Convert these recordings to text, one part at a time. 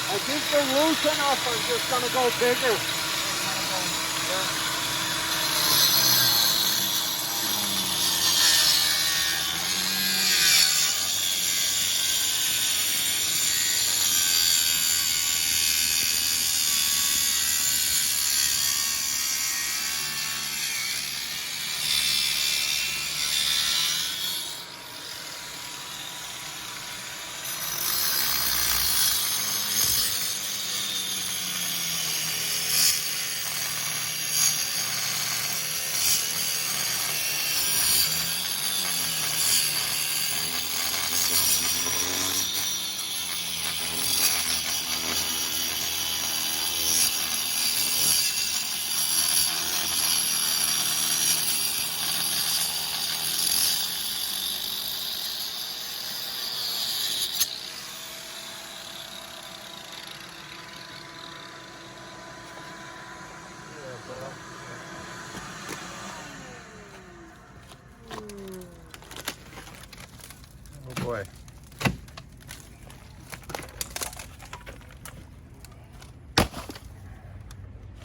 I think they're loose enough. I'm just gonna go bigger. Yeah. Oh boy.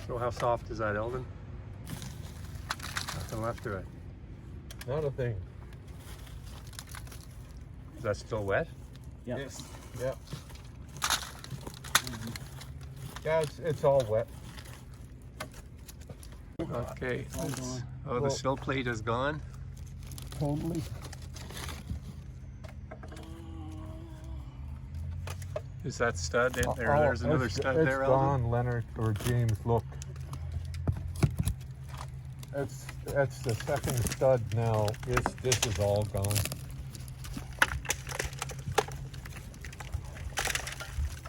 So how soft is that, Eldon? Nothing left of it. Not a thing. Is that still wet? Yeah. Yes. Yeah. Yeah, it's all wet. Okay. All gone. Oh, the Well- sill plate is gone. Totally. Is that stud in there? There's another stud there, It's Eldon. gone, Leonard or James. Look. That's the second stud now. This is all gone.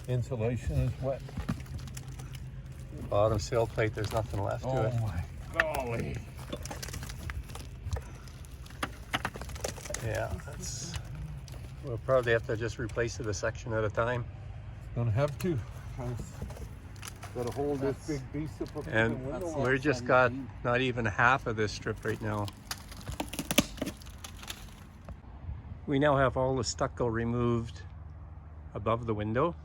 Insulation is wet. Bottom sill plate, there's nothing left to it. my golly. Yeah, we'll probably have to just replace it a section at a time. Gonna have to. Gotta hold this big beast up in the And window. we're just got not even half of this strip right now. We now have all the stucco removed above the window.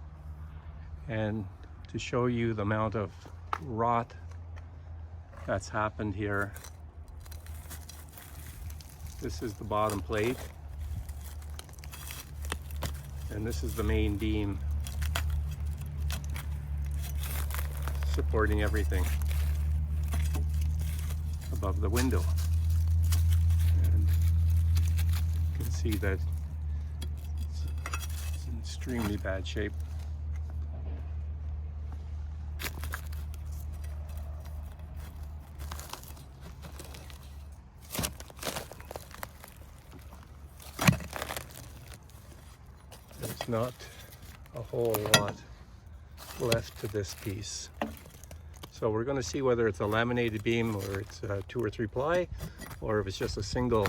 And to show you the amount of rot that's happened here, this is the bottom plate. And this is the main beam supporting everything above the window. And you can see that it's in extremely bad shape. There's not a whole lot left to this piece. So we're going to see whether it's a laminated beam or it's 2 or 3 ply, or if it's just a single